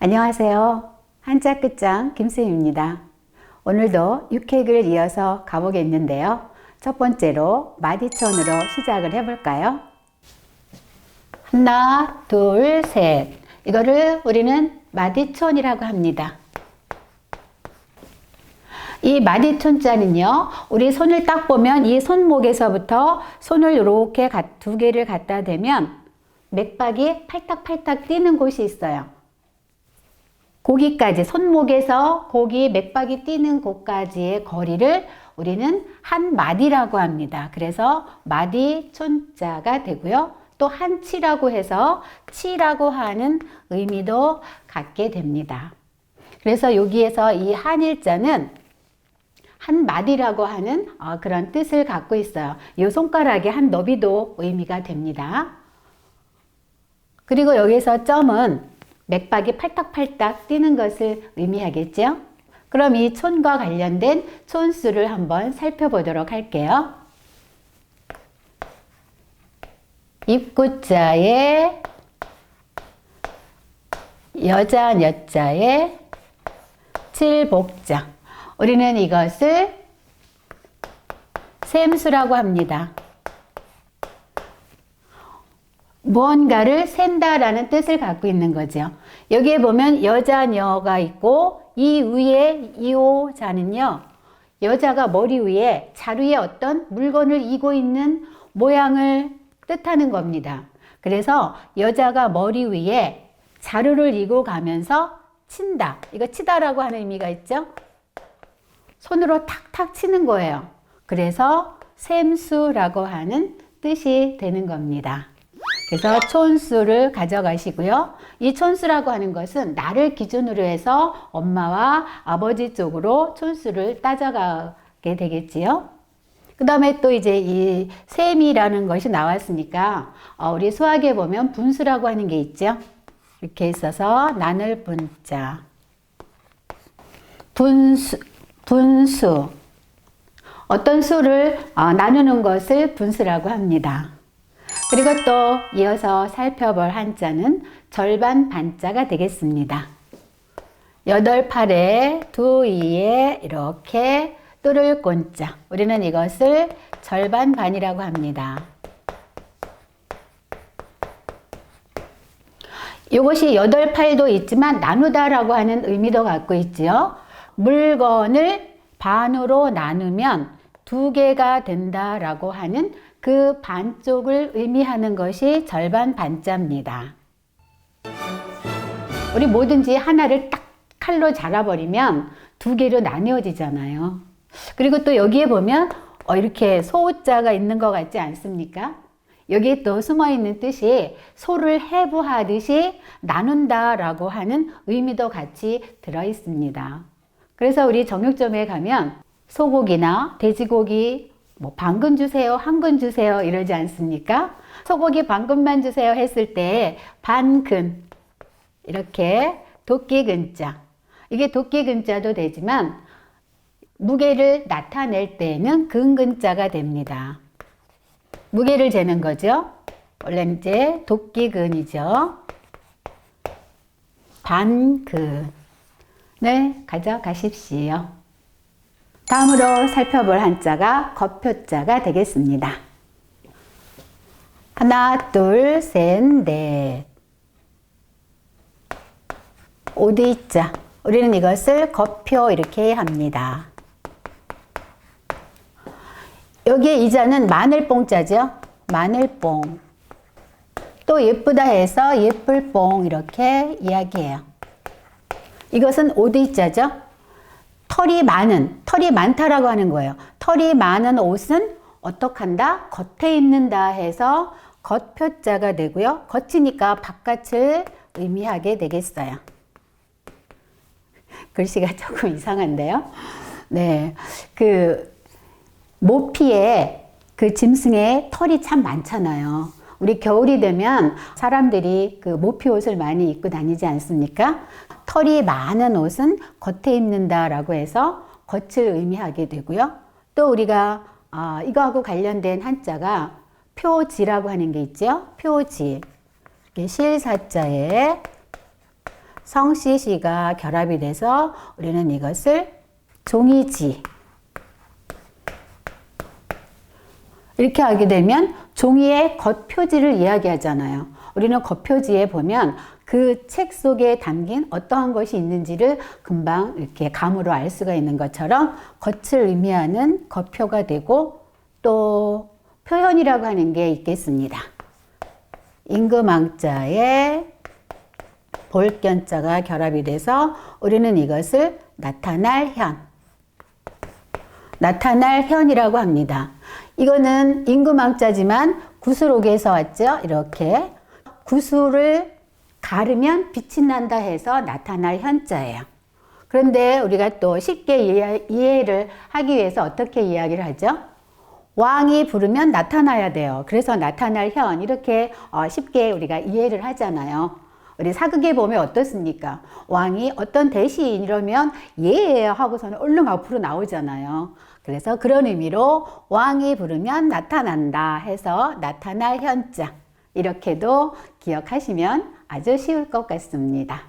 안녕하세요. 한자 끝장 김쌤입니다. 오늘도 육획을 이어서 가보겠는데요. 첫 번째로 마디촌으로 시작을 해볼까요? 하나, 둘, 셋. 이거를 우리는 마디촌이라고 합니다. 이 마디촌자는요, 우리 손을 딱 보면 이 손목에서부터 손을 이렇게 두 개를 갖다 대면 맥박이 팔딱팔딱 뛰는 곳이 있어요. 거기까지, 손목에서 거기 맥박이 뛰는 곳까지의 거리를 우리는 한 마디라고 합니다. 그래서 마디촌자가 되고요. 또 한치라고 해서 치라고 하는 의미도 갖게 됩니다. 그래서 여기에서 이 한일자는 한 마디라고 하는 그런 뜻을 갖고 있어요. 이 손가락의 한 너비도 의미가 됩니다. 그리고 여기서 점은 맥박이 팔딱팔딱 뛰는 것을 의미하겠죠. 그럼 이 촌과 관련된 촌수를 한번 살펴보도록 할게요. 입구자에 여자 여자에 칠복자. 우리는 이것을 셈수라고 합니다. 무언가를 센다라는 뜻을 갖고 있는 거죠. 여기에 보면 여자녀가 있고 이 위에 이호자는요, 여자가 머리 위에 자루에 어떤 물건을 이고 있는 모양을 뜻하는 겁니다. 그래서 여자가 머리 위에 자루를 이고 가면서 친다. 이거 치다라고 하는 의미가 있죠. 손으로 탁탁 치는 거예요. 그래서 셈수라고 하는 뜻이 되는 겁니다. 그래서 촌수를 가져가시고요. 이 촌수라고 하는 것은 나를 기준으로 해서 엄마와 아버지 쪽으로 촌수를 따져가게 되겠지요. 그 다음에 또 이제 이 셈이라는 것이 나왔으니까 우리 수학에 보면 분수라고 하는 게 있죠. 이렇게 있어서 나눌 분자. 분수. 어떤 수를 나누는 것을 분수라고 합니다. 그리고 또 이어서 살펴볼 한자는 절반 반자가 되겠습니다. 8팔에 두 이에 이렇게 뚫을 꼰자. 우리는 이것을 절반 반이라고 합니다. 이것이 8팔도 있지만 나누다라고 하는 의미도 갖고 있지요. 물건을 반으로 나누면 두 개가 된다라고 하는 그 반쪽을 의미하는 것이 절반 반자입니다. 우리 뭐든지 하나를 딱 칼로 잘라버리면 두 개로 나뉘어지잖아요. 그리고 또 여기에 보면 이렇게 소자가 있는 것 같지 않습니까? 여기에 또 숨어있는 뜻이 소를 해부하듯이 나눈다라고 하는 의미도 같이 들어있습니다. 그래서 우리 정육점에 가면 소고기나 돼지고기 반근 주세요, 한 근 주세요 이러지 않습니까? 소고기 반근만 주세요 했을 때 반근, 이렇게 도끼근자. 이게 도끼근자도 되지만 무게를 나타낼 때에는 근근자가 됩니다. 무게를 재는 거죠. 원래 이제 도끼근이죠. 반근을 가져가십시오. 다음으로 살펴볼 한자가 거표자가 되겠습니다. 하나, 둘, 셋, 넷. 오디자. 우리는 이것을 거표 이렇게 합니다. 여기에 이자는 마늘뽕자죠. 마늘뽕. 또 예쁘다 해서 예쁠뽕 이렇게 이야기해요. 이것은 오디자죠. 털이 많다라고 하는 거예요. 털이 많은 옷은 어떡한다? 겉에 입는다 해서 겉표자가 되고요. 겉이니까 바깥을 의미하게 되겠어요. 글씨가 조금 이상한데요. 네. 모피에 짐승에 털이 참 많잖아요. 우리 겨울이 되면 사람들이 모피 옷을 많이 입고 다니지 않습니까? 털이 많은 옷은 겉에 입는다라고 해서 겉을 의미하게 되고요. 또 우리가 이거하고 관련된 한자가 표지라고 하는 게 있죠. 표지. 이렇게 실사자에 성씨시가 결합이 돼서 우리는 이것을 종이지. 이렇게 하게 되면 종이의 겉표지를 이야기하잖아요. 우리는 겉표지에 보면 그 책 속에 담긴 어떠한 것이 있는지를 금방 이렇게 감으로 알 수가 있는 것처럼 겉을 의미하는 겉표가 되고, 또 표현이라고 하는 게 있겠습니다. 임금왕자에 볼견자가 결합이 돼서 우리는 이것을 나타날 현, 나타날 현이라고 합니다. 이거는 임금왕자지만 구슬옥에서 왔죠. 이렇게 구슬을 가르면 빛이 난다 해서 나타날 현자예요. 그런데 우리가 또 쉽게 이해를 하기 위해서 어떻게 이야기를 하죠? 왕이 부르면 나타나야 돼요. 그래서 나타날 현, 이렇게 쉽게 우리가 이해를 하잖아요. 우리 사극에 보면 어떻습니까? 왕이 어떤 대신 이러면 예 하고서는 얼른 앞으로 나오잖아요. 그래서 그런 의미로 왕이 부르면 나타난다 해서 나타날 현자, 이렇게도 기억하시면 아주 쉬울 것 같습니다.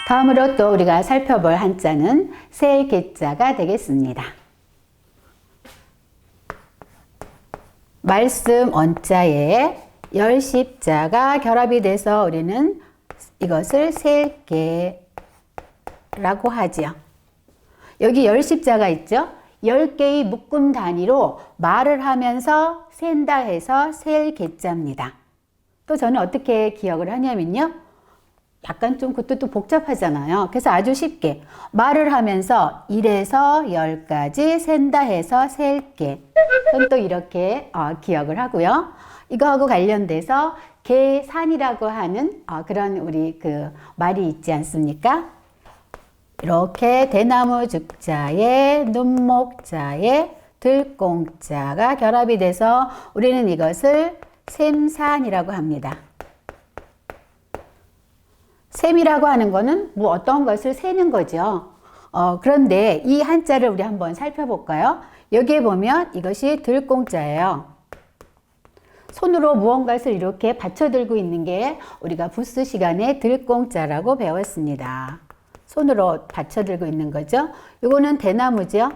다음으로 또 우리가 살펴볼 한자는 셀개자가 되겠습니다. 말씀 언자에 열십자가 결합이 돼서 우리는 이것을 셀개라고 하죠. 여기 열십자가 있죠. 10개의 묶음 단위로 말을 하면서 센다 해서 셀개자입니다. 또 저는 어떻게 기억을 하냐면요. 약간 좀 그것도 복잡하잖아요. 그래서 아주 쉽게 말을 하면서 1에서 10까지 센다 해서 셀개. 저는 또 이렇게 기억을 하고요. 이거하고 관련돼서 계산이라고 하는 그런 우리 그 말이 있지 않습니까? 이렇게 대나무 죽자에 눈목자에 들공자가 결합이 돼서 우리는 이것을 셈산이라고 합니다. 셈이라고 하는 거는 뭐 어떤 것을 세는 거죠. 그런데 이 한자를 우리 한번 살펴볼까요? 여기에 보면 이것이 들공자예요. 손으로 무언가를 이렇게 받쳐들고 있는 게 우리가 부스 시간에 들공자라고 배웠습니다. 손으로 받쳐들고 있는 거죠. 이거는 대나무죠.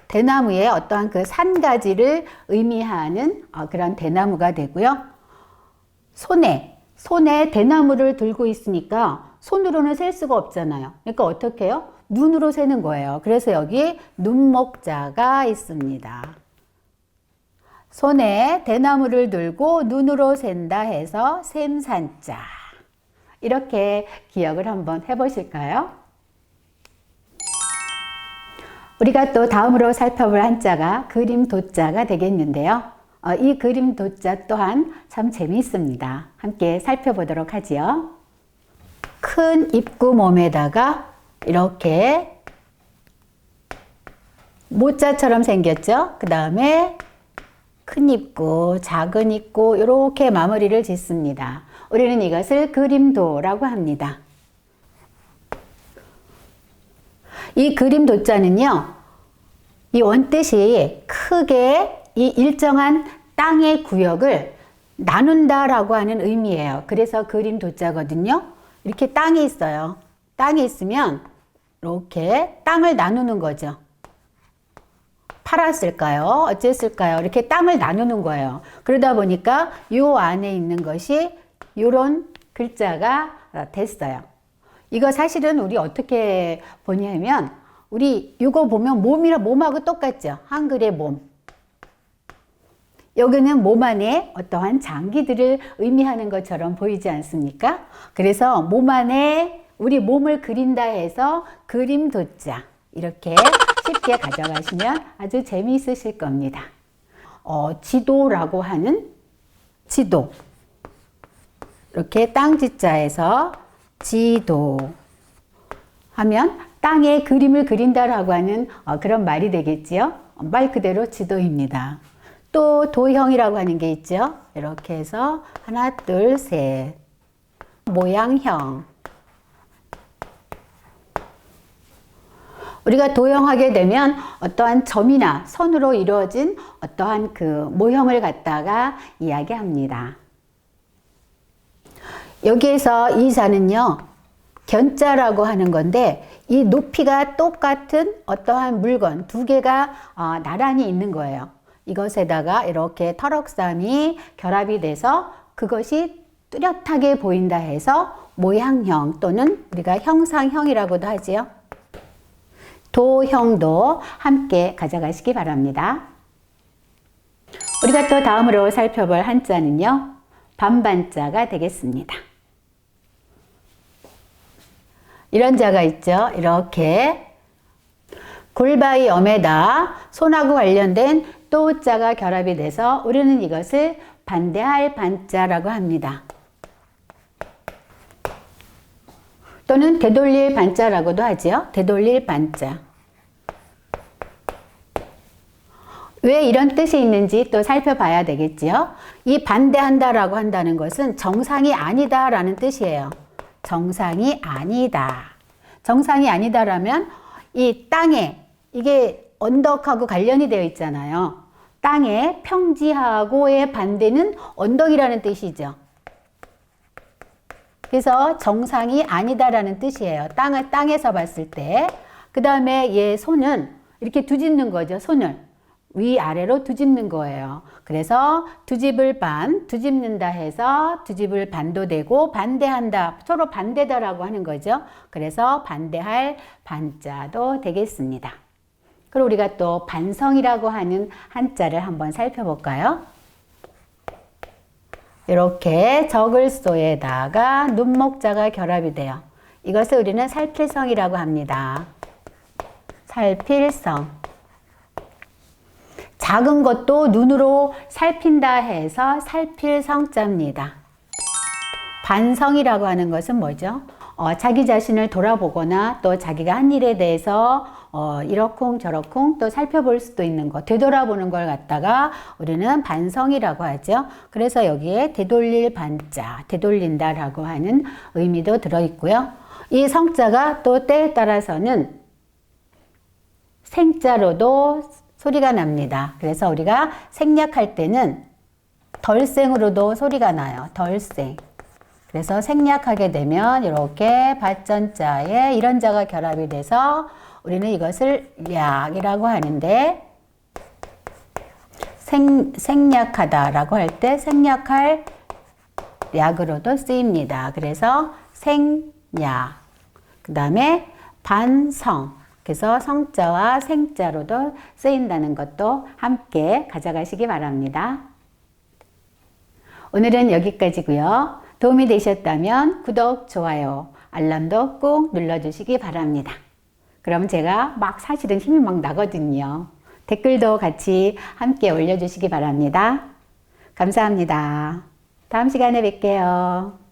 대나무의 어떠한 그 산가지를 의미하는 그런 대나무가 되고요. 손에 대나무를 들고 있으니까 손으로는 셀 수가 없잖아요. 그러니까 어떻게 해요? 눈으로 세는 거예요. 그래서 여기 눈목자가 있습니다. 손에 대나무를 들고 눈으로 센다 해서 셈산자. 이렇게 기억을 한번 해보실까요? 우리가 또 다음으로 살펴볼 한자가 그림도자가 되겠는데요. 이 그림도자 또한 참 재미있습니다. 함께 살펴보도록 하지요. 큰 입구 몸에다가 이렇게 모자처럼 생겼죠. 그 다음에 큰 입구, 작은 입구 이렇게 마무리를 짓습니다. 우리는 이것을 그림도라고 합니다. 이 그림도자는요, 이 원뜻이 크게 이 일정한 땅의 구역을 나눈다라고 하는 의미예요. 그래서 그림도자거든요. 이렇게 땅이 있어요. 땅이 있으면 이렇게 땅을 나누는 거죠. 팔았을까요? 어쨌을까요? 이렇게 땅을 나누는 거예요. 그러다 보니까 요 안에 있는 것이 요런 글자가 됐어요. 이거 사실은 우리 어떻게 보냐면 우리 이거 보면 몸하고 똑같죠. 한글의 몸. 여기는 몸 안에 어떠한 장기들을 의미하는 것처럼 보이지 않습니까? 그래서 몸 안에 우리 몸을 그린다 해서 그림도자 이렇게 쉽게 가져가시면 아주 재미있으실 겁니다. 지도라고 하는 지도. 이렇게 땅지자에서 지도 하면 땅에 그림을 그린다라고 하는 그런 말이 되겠지요. 말 그대로 지도입니다. 또 도형이라고 하는 게 있죠. 이렇게 해서 하나, 둘, 셋. 모양형. 우리가 도형하게 되면 어떠한 점이나 선으로 이루어진 어떠한 그 모형을 갖다가 이야기합니다. 여기에서 이 자는요, 견자라고 하는 건데 이 높이가 똑같은 어떠한 물건 두 개가 나란히 있는 거예요. 이것에다가 이렇게 터럭선이 결합이 돼서 그것이 뚜렷하게 보인다 해서 모양형 또는 우리가 형상형이라고도 하지요. 도형도 함께 가져가시기 바랍니다. 우리가 또 다음으로 살펴볼 한자는요, 반반자가 되겠습니다. 이런 자가 있죠. 이렇게 골바이 엄에다 손하고 관련된 또자가 결합이 돼서 우리는 이것을 반대할 반자라고 합니다. 또는 되돌릴 반자라고도 하죠. 되돌릴 반자. 왜 이런 뜻이 있는지 또 살펴봐야 되겠지요. 이 반대한다라고 한다는 것은 정상이 아니다라는 뜻이에요. 정상이 아니다. 정상이 아니다라면 이 땅에 이게 언덕하고 관련이 되어 있잖아요. 땅에 평지하고의 반대는 언덕이라는 뜻이죠. 그래서 정상이 아니다라는 뜻이에요. 땅에서 봤을 때. 그 다음에 얘 손은 이렇게 뒤집는 거죠. 손을 위아래로 뒤집는 거예요. 그래서 뒤집을 반, 뒤집는다 해서 뒤집을 반도 되고 반대한다, 서로 반대다라고 하는 거죠. 그래서 반대할 반자도 되겠습니다. 그리고 우리가 또 반성이라고 하는 한자를 한번 살펴볼까요? 이렇게 적을소에다가 눈목자가 결합이 돼요. 이것을 우리는 살필성이라고 합니다. 살필성. 작은 것도 눈으로 살핀다 해서 살필성자입니다. 반성이라고 하는 것은 뭐죠? 자기 자신을 돌아보거나 또 자기가 한 일에 대해서 이러쿵저러쿵 또 살펴볼 수도 있는 것, 되돌아보는 걸 갖다가 우리는 반성이라고 하죠. 그래서 여기에 되돌릴 반자, 되돌린다라고 하는 의미도 들어있고요. 이 성자가 또 때에 따라서는 생자로도 소리가 납니다. 그래서 우리가 생략할 때는 덜생으로도 소리가 나요. 덜생. 그래서 생략하게 되면 이렇게 받전자에 이런 자가 결합이 돼서 우리는 이것을 약이라고 하는데 생략하다라고 할 때 생략할 약으로도 쓰입니다. 그래서 생약. 그 다음에 반성. 그래서 성자와 생자로도 쓰인다는 것도 함께 가져가시기 바랍니다. 오늘은 여기까지고요. 도움이 되셨다면 구독, 좋아요, 알람도 꼭 눌러주시기 바랍니다. 그럼 제가 사실은 힘이 막 나거든요. 댓글도 같이 함께 올려주시기 바랍니다. 감사합니다. 다음 시간에 뵐게요.